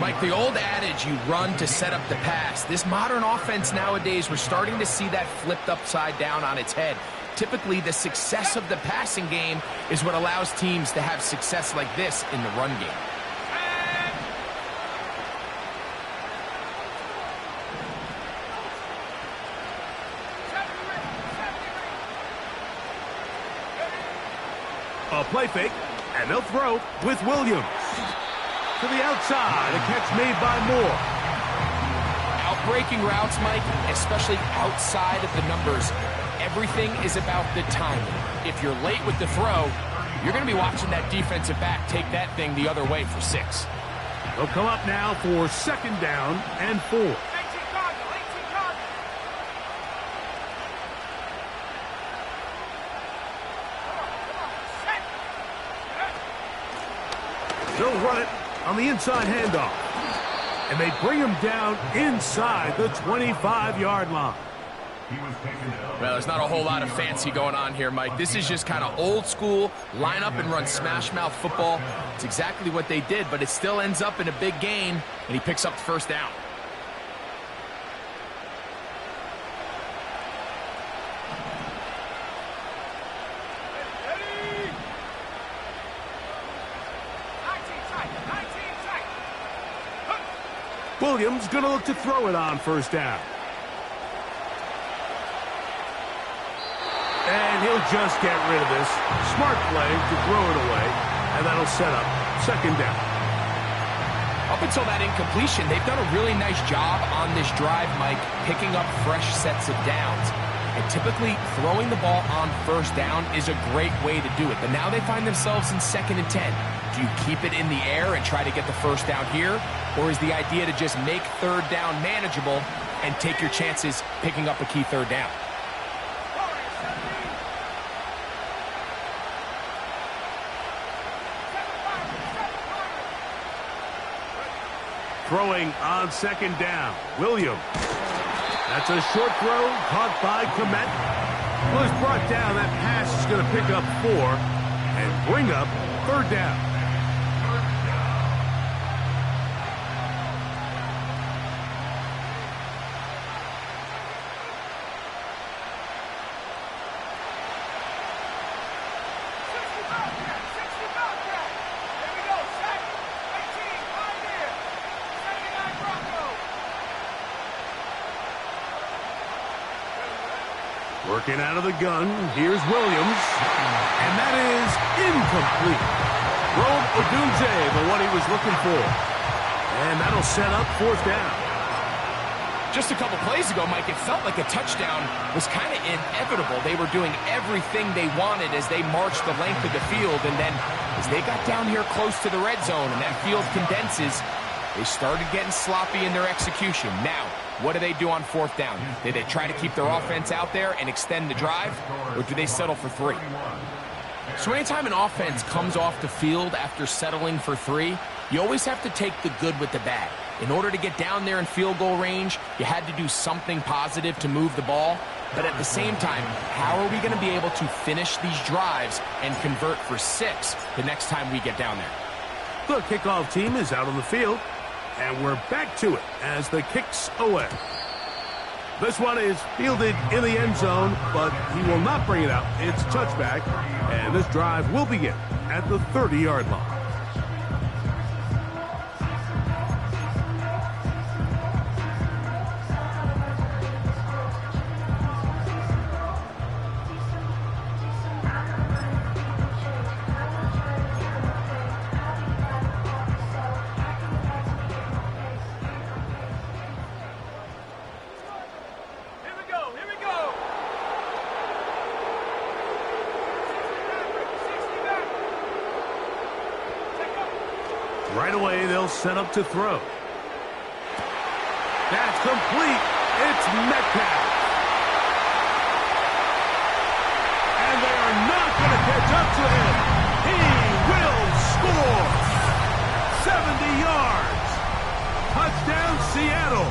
Mike, the old adage, you run to set up the pass. This modern offense nowadays, we're starting to see that flipped upside down on its head. Typically, the success of the passing game is what allows teams to have success like this in the run game. A play fake, and they'll throw with Williams. To the outside, a catch made by Moore. Outbreaking routes, Mike, especially outside of the numbers, everything is about the timing. If you're late with the throw, you're going to be watching that defensive back take that thing the other way for 6. They'll come up now for second down and 4. They'll run it on the inside handoff. And they bring him down inside the 25-yard line. Well, there's not a whole lot of fancy going on here, Mike. This is just kind of old school, line up and run smash mouth football. It's exactly what they did, but it still ends up in a big gain, and he picks up the first down. Williams going to look to throw it on first down. And he'll just get rid of this. Smart play to throw it away, and that'll set up second down. Up until that incompletion, they've done a really nice job on this drive, Mike, picking up fresh sets of downs. And typically, throwing the ball on first down is a great way to do it. But now they find themselves in 2nd and 10. Do you keep it in the air and try to get the first down here? Or is the idea to just make third down manageable and take your chances picking up a key third down? Throwing on second down, Williams. That's a short throw, caught by Komet. Well, it's brought down. That pass is going to pick up 4 and bring up third down. Working out of the gun, here's Williams, and that is incomplete. Rome Odunze, the one he was looking for, and that'll set up fourth down. Just a couple plays ago, Mike, it felt like a touchdown was kind of inevitable. They were doing everything they wanted as they marched the length of the field, and then as they got down here close to the red zone and that field condenses, they started getting sloppy in their execution. Now, what do they do on fourth down? Do they try to keep their offense out there and extend the drive, or do they settle for 3? So anytime an offense comes off the field after settling for 3, you always have to take the good with the bad. In order to get down there in field goal range, you had to do something positive to move the ball. But at the same time, how are we going to be able to finish these drives and convert for 6 the next time we get down there? The kickoff team is out on the field, and we're back to it as the kick's away. This one is fielded in the end zone, but he will not bring it out. It's touchback, and this drive will begin at the 30-yard line. Right away, they'll set up to throw. That's complete. It's Metcalf. And they are not going to catch up to him. He will score. 70 yards. Touchdown, Seattle.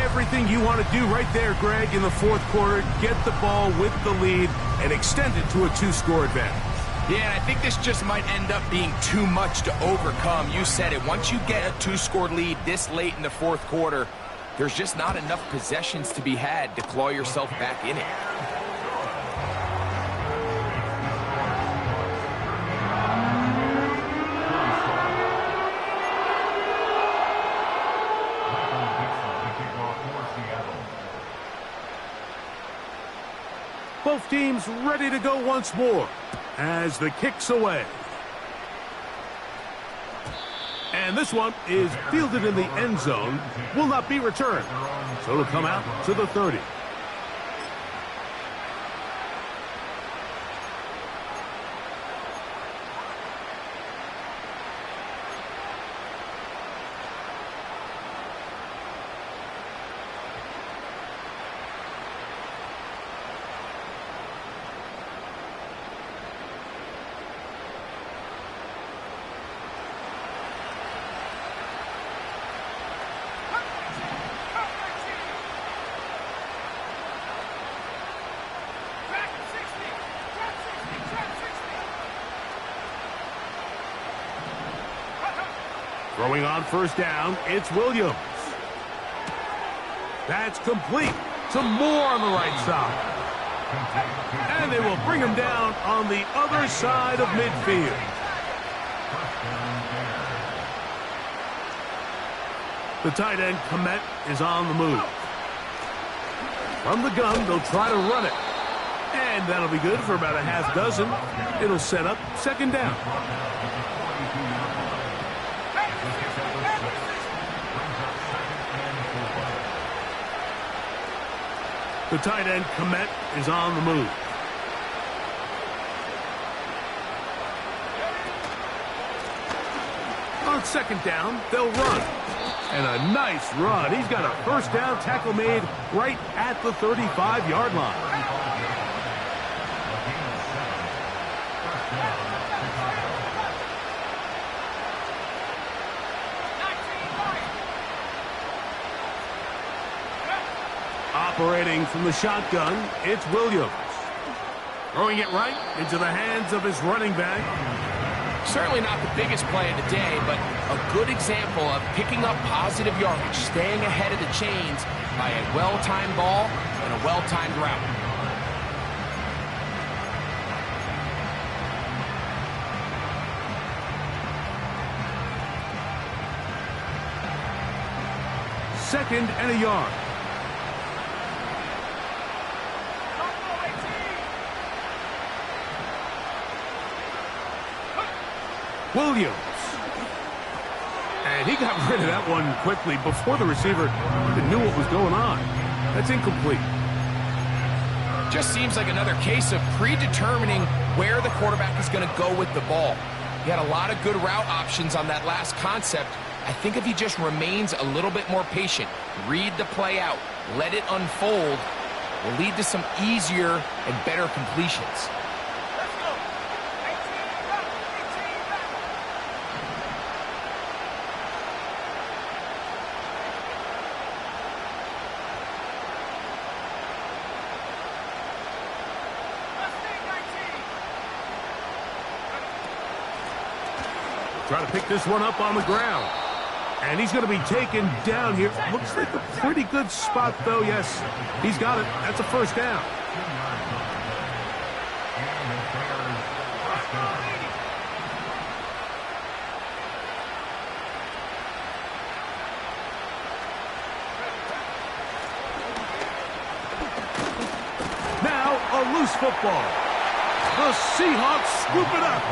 Everything you want to do right there, Greg, in the fourth quarter, get the ball with the lead and extend it to a 2-score advantage. Yeah, and I think this just might end up being too much to overcome. You said it. Once you get a 2-score lead this late in the fourth quarter, there's just not enough possessions to be had to claw yourself back in it. Both teams ready to go once more as the kick's away. And this one is fielded in the end zone, will not be returned. So it'll come out to the 30. Throwing on first down, it's Williams. That's complete to Moore on the right side. And they will bring him down on the other side of midfield. The tight end, Komet, is on the move. From the gun, they'll try to run it. And that'll be good for about a half dozen. It'll set up second down. The tight end, Komet, is on the move. On second down, they'll run. And a nice run. He's got a first down tackle made right at the 35-yard line. Operating from the shotgun, it's Williams. Throwing it right into the hands of his running back. Certainly not the biggest play of the day, but a good example of picking up positive yardage, staying ahead of the chains by a well-timed ball and a well-timed route. Second and a yard. Williams. And he got rid of that one quickly before the receiver even knew what was going on. That's incomplete. Just seems like another case of predetermining where the quarterback is going to go with the ball. He had a lot of good route options on that last concept. I think if he just remains a little bit more patient, read the play out, let it unfold, will lead to some easier and better completions. Try to pick this one up on the ground. And he's going to be taken down here. Looks like a pretty good spot, though. Yes, he's got it. That's a first down. Now a loose football. The Seahawks scoop it up.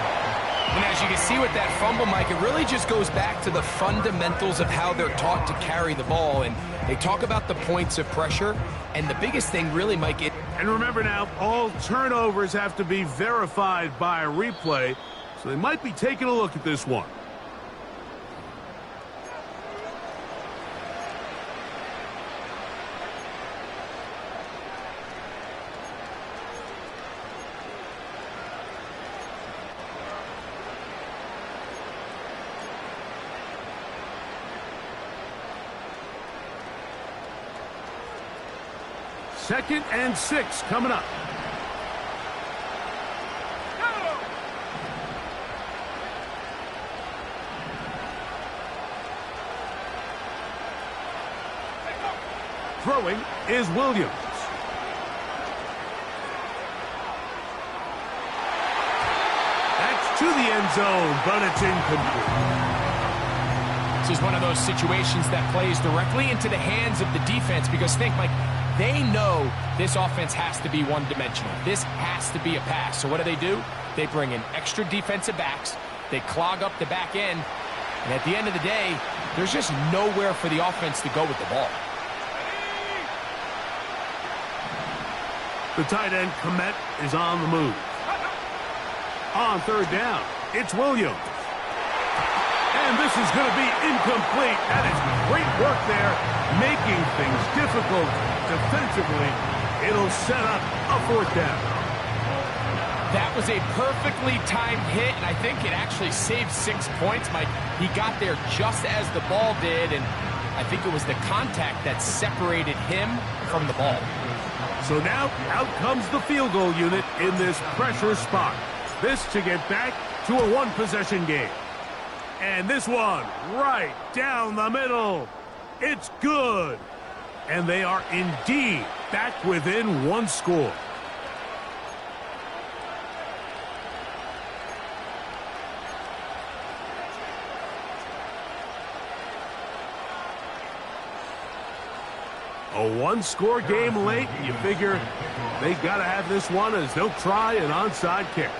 And as you can see with that fumble, Mike, it really just goes back to the fundamentals of how they're taught to carry the ball. And they talk about the points of pressure. And the biggest thing really, Mike, And remember now, all turnovers have to be verified by a replay. So they might be taking a look at this one. Second and 6 coming up. Throwing is Williams. That's to the end zone, but it's incomplete. This is one of those situations that plays directly into the hands of the defense because think, Mike, they know this offense has to be one-dimensional. This has to be a pass. So what do? They bring in extra defensive backs. They clog up the back end. And at the end of the day, there's just nowhere for the offense to go with the ball. The tight end, Komet, is on the move. On third down, it's Williams. And this is going to be incomplete. That is great work there, making things difficult defensively. It'll set up a fourth down. That was a perfectly timed hit, and I think it actually saved 6 points, Mike. He got there just as the ball did, and I think it was the contact that separated him from the ball. So now, out comes the field goal unit in this pressure spot. This to get back to a one-possession game. And this one, right down the middle. It's good. And they are indeed back within one score. A one-score game late. You figure they got to have this one as they'll try an onside kick.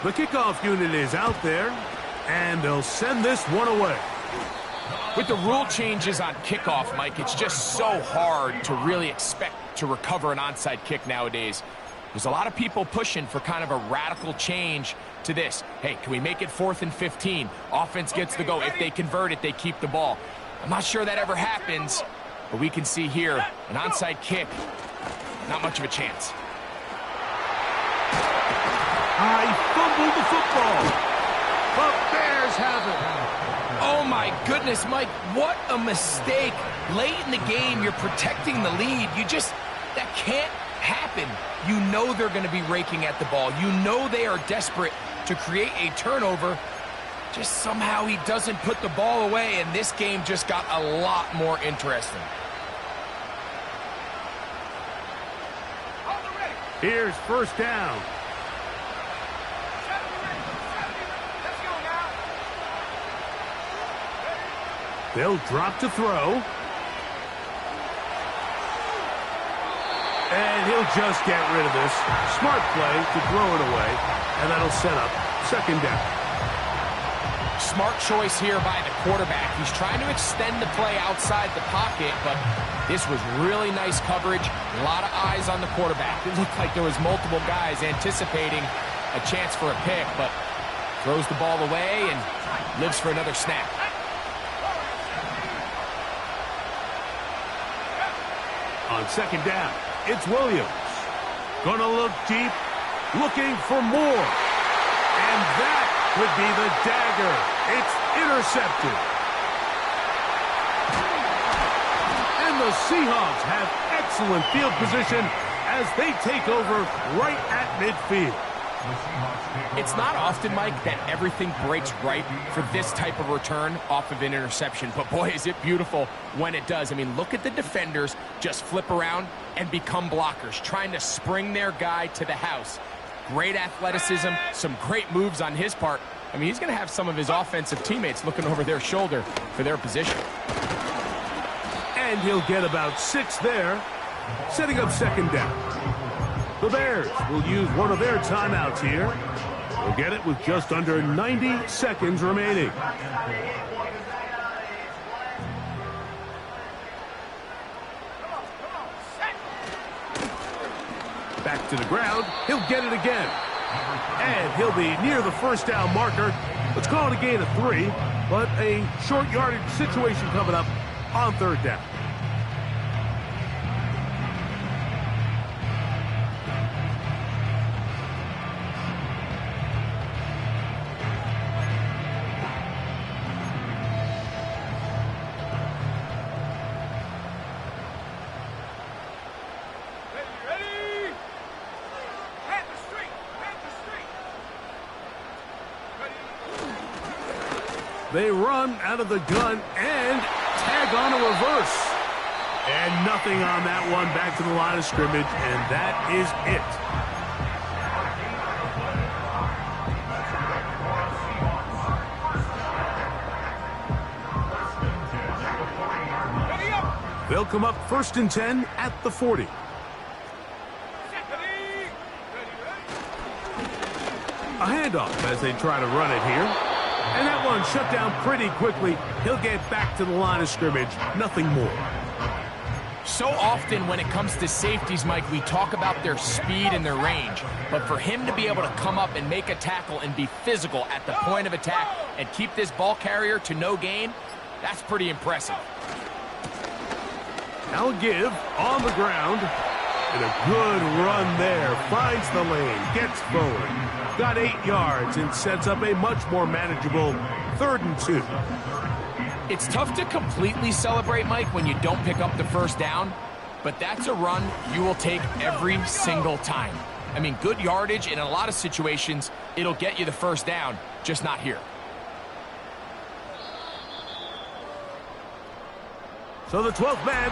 The kickoff unit is out there, and they'll send this one away. With the rule changes on kickoff, Mike, it's just so hard to really expect to recover an onside kick nowadays. There's a lot of people pushing for kind of a radical change to this. Hey, can we make it 4th and 15? Offense gets the go. If they convert it, they keep the ball. I'm not sure that ever happens, but we can see here an onside kick, not much of a chance. I fumbled the football. The Bears have it. Oh, my goodness, Mike, what a mistake. Late in the game, you're protecting the lead. That can't happen. You know they're going to be raking at the ball. You know they are desperate to create a turnover. Just somehow he doesn't put the ball away, and this game just got a lot more interesting. Here's first down. They'll drop to throw. And he'll just get rid of this. Smart play to throw it away. And that'll set up second down. Smart choice here by the quarterback. He's trying to extend the play outside the pocket, but this was really nice coverage. A lot of eyes on the quarterback. It looked like there was multiple guys anticipating a chance for a pick, but throws the ball away and lives for another snap. On second down, it's Williams. Gonna look deep, looking for more. And that could be the dagger. It's intercepted. And the Seahawks have excellent field position as they take over right at midfield. It's not often, Mike, that everything breaks right for this type of return off of an interception. But, boy, is it beautiful when it does. I mean, look at the defenders just flip around and become blockers, trying to spring their guy to the house. Great athleticism, some great moves on his part. I mean, he's going to have some of his offensive teammates looking over their shoulder for their position. And he'll get about 6 there, setting up second down. The Bears will use one of their timeouts here. They'll get it with just under 90 seconds remaining. Back to the ground. He'll get it again. And he'll be near the first down marker. Let's call it a gain of 3, but a short yardage situation coming up on third down. They run out of the gun and tag on a reverse. And nothing on that one, back to the line of scrimmage, and that is it. They'll come up 1st and 10 at the 40. A handoff as they try to run it here. And that one shut down pretty quickly. He'll get back to the line of scrimmage. Nothing more. So often when it comes to safeties, Mike, we talk about their speed and their range. But for him to be able to come up and make a tackle and be physical at the point of attack and keep this ball carrier to no gain, that's pretty impressive. Now give on the ground. And a good run there. Finds the lane. Gets forward. Got 8 yards and sets up a much more manageable 3rd and 2. It's tough to completely celebrate, Mike, when you don't pick up the first down, but that's a run you will take every single time. I mean, good yardage, and in a lot of situations, it'll get you the first down, just not here. So the 12th man